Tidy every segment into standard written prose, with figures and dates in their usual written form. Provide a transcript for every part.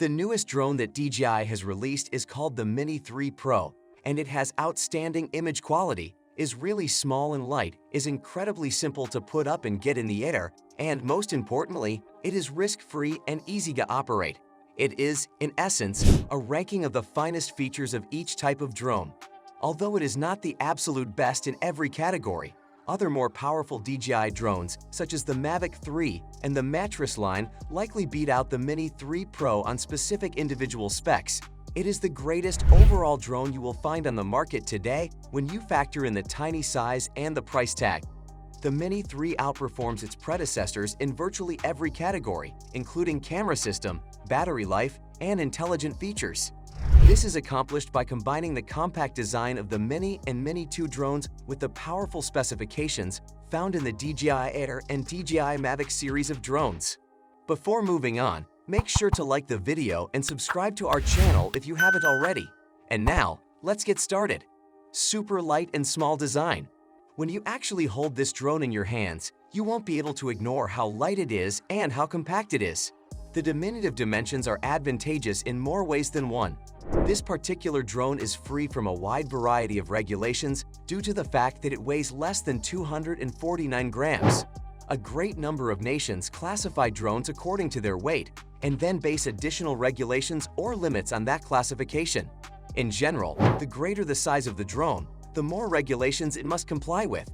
The newest drone that DJI has released is called the Mini 3 Pro, and it has outstanding image quality, is really small and light, is incredibly simple to put up and get in the air, and most importantly, it is risk-free and easy to operate. It is, in essence, a ranking of the finest features of each type of drone. Although it is not the absolute best in every category, other more powerful DJI drones, such as the Mavic 3 and the Mattress line, likely beat out the Mini 3 Pro on specific individual specs. It is the greatest overall drone you will find on the market today when you factor in the tiny size and the price tag. The Mini 3 outperforms its predecessors in virtually every category, including camera system, battery life, and intelligent features. This is accomplished by combining the compact design of the Mini and Mini 2 drones with the powerful specifications found in the DJI Air and DJI Mavic series of drones. Before moving on, make sure to like the video and subscribe to our channel if you haven't already. And now, let's get started. Super light and small design. When you actually hold this drone in your hands, you won't be able to ignore how light it is and how compact it is. The diminutive dimensions are advantageous in more ways than one. This particular drone is free from a wide variety of regulations due to the fact that it weighs less than 249 grams. A great number of nations classify drones according to their weight and then base additional regulations or limits on that classification. In general, the greater the size of the drone, the more regulations it must comply with.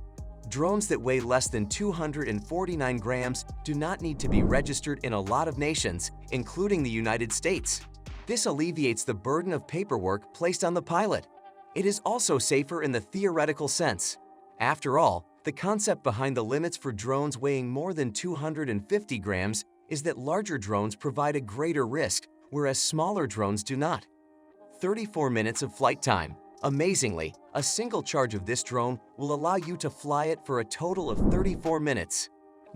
Drones that weigh less than 249 grams do not need to be registered in a lot of nations, including the United States. This alleviates the burden of paperwork placed on the pilot. It is also safer in the theoretical sense. After all, the concept behind the limits for drones weighing more than 250 grams is that larger drones provide a greater risk, whereas smaller drones do not. 34 minutes of flight time. Amazingly, a single charge of this drone will allow you to fly it for a total of 34 minutes.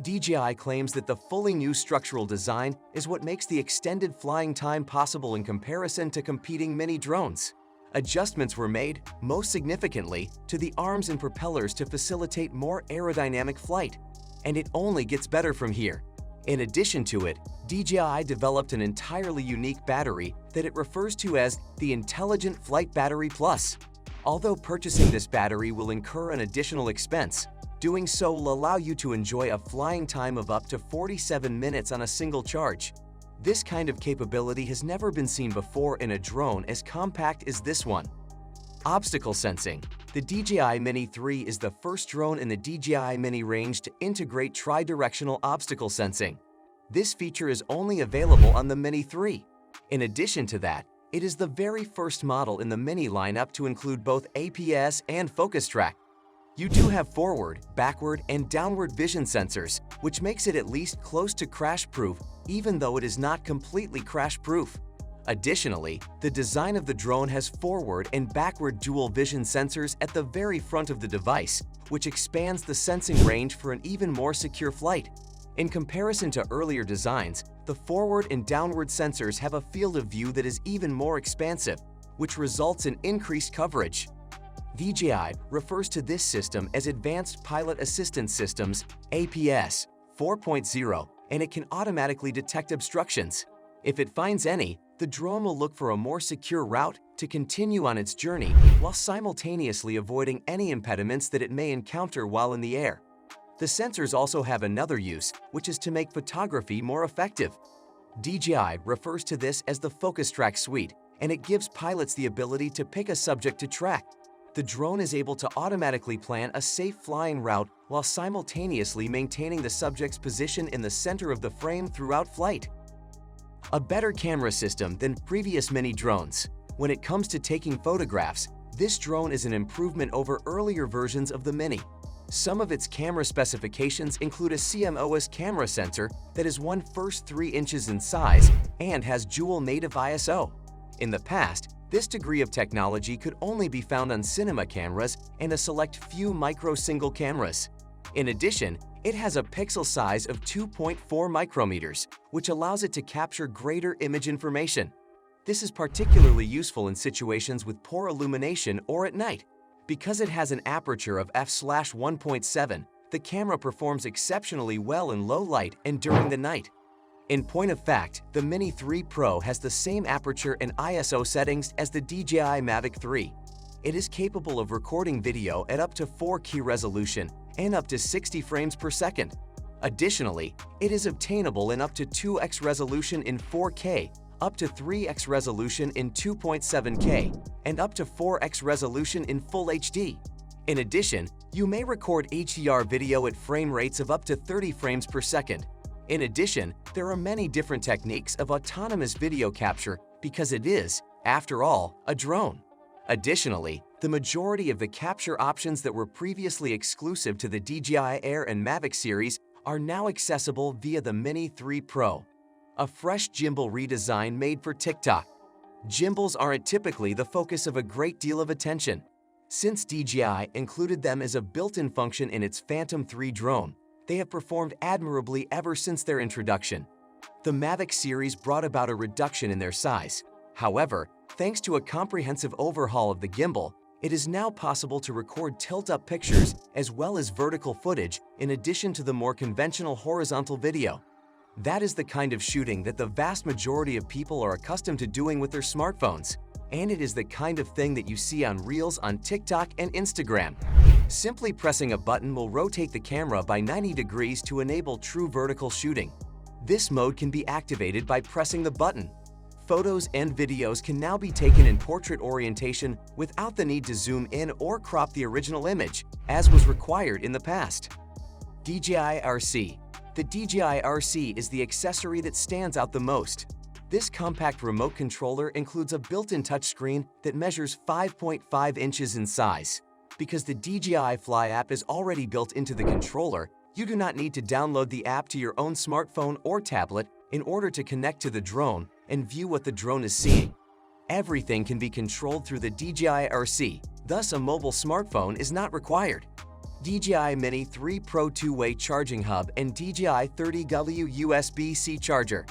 DJI claims that the fully new structural design is what makes the extended flying time possible in comparison to competing mini drones. Adjustments were made, most significantly, to the arms and propellers to facilitate more aerodynamic flight, and it only gets better from here. In addition to it, DJI developed an entirely unique battery that it refers to as the Intelligent Flight Battery Plus. Although purchasing this battery will incur an additional expense, doing so will allow you to enjoy a flying time of up to 47 minutes on a single charge. This kind of capability has never been seen before in a drone as compact as this one. Obstacle sensing. The DJI Mini 3 is the first drone in the DJI Mini range to integrate tri-directional obstacle sensing. This feature is only available on the Mini 3. In addition to that, it is the very first model in the Mini lineup to include both APS and focus track. You do have forward, backward, and downward vision sensors, which makes it at least close to crash-proof, even though it is not completely crash-proof. Additionally, the design of the drone has forward and backward dual vision sensors at the very front of the device, which expands the sensing range for an even more secure flight. In comparison to earlier designs, the forward and downward sensors have a field of view that is even more expansive, which results in increased coverage. DJI refers to this system as Advanced Pilot Assistance Systems APS 4.0, and it can automatically detect obstructions. If it finds any, the drone will look for a more secure route to continue on its journey while simultaneously avoiding any impediments that it may encounter while in the air. The sensors also have another use, which is to make photography more effective. DJI refers to this as the Focus Track Suite, and it gives pilots the ability to pick a subject to track. The drone is able to automatically plan a safe flying route while simultaneously maintaining the subject's position in the center of the frame throughout flight. A better camera system than previous mini drones. When it comes to taking photographs, this drone is an improvement over earlier versions of the Mini. Some of its camera specifications include a CMOS camera sensor that is 1/1 3 inches in size and has dual native ISO. In the past, this degree of technology could only be found on cinema cameras and a select few micro single cameras. In addition, it has a pixel size of 2.4 micrometers, which allows it to capture greater image information. This is particularly useful in situations with poor illumination or at night. Because it has an aperture of f/1.7, the camera performs exceptionally well in low light and during the night. In point of fact, the Mini 3 Pro has the same aperture and ISO settings as the DJI Mavic 3. It is capable of recording video at up to 4K resolution and up to 60 frames per second. Additionally, it is obtainable in up to 2x resolution in 4K, up to 3x resolution in 2.7K, and up to 4x resolution in Full HD. In addition, you may record HDR video at frame rates of up to 30 frames per second. In addition, there are many different techniques of autonomous video capture because it is, after all, a drone. Additionally, the majority of the capture options that were previously exclusive to the DJI Air and Mavic series are now accessible via the Mini 3 Pro, a fresh gimbal redesign made for TikTok. Gimbals aren't typically the focus of a great deal of attention. Since DJI included them as a built-in function in its Phantom 3 drone, they have performed admirably ever since their introduction. The Mavic series brought about a reduction in their size. However, thanks to a comprehensive overhaul of the gimbal, it is now possible to record tilt-up pictures as well as vertical footage in addition to the more conventional horizontal video. That is the kind of shooting that the vast majority of people are accustomed to doing with their smartphones, and it is the kind of thing that you see on Reels on TikTok and Instagram. Simply pressing a button will rotate the camera by 90 degrees to enable true vertical shooting. This mode can be activated by pressing the button. Photos and videos can now be taken in portrait orientation without the need to zoom in or crop the original image, as was required in the past. DJI RC. The DJI RC is the accessory that stands out the most. This compact remote controller includes a built-in touchscreen that measures 5.5 inches in size. Because the DJI Fly app is already built into the controller, you do not need to download the app to your own smartphone or tablet in order to connect to the drone and view what the drone is seeing. Everything can be controlled through the DJI RC, thus a mobile smartphone is not required. DJI Mini 3 Pro 2-way charging hub and DJI 30W USB-C charger.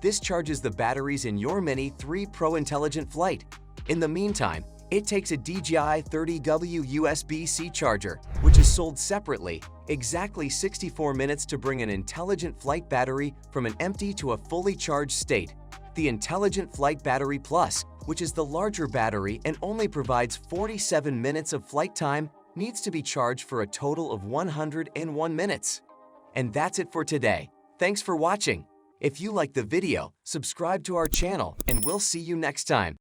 This charges the batteries in your Mini 3 Pro intelligent flight. In the meantime, it takes a DJI 30W USB-C charger, which is sold separately, exactly 64 minutes to bring an intelligent flight battery from an empty to a fully charged state. The Intelligent Flight Battery Plus, which is the larger battery and only provides 47 minutes of flight time, needs to be charged for a total of 101 minutes. And that's it for today. Thanks for watching. If you liked the video, subscribe to our channel and we'll see you next time.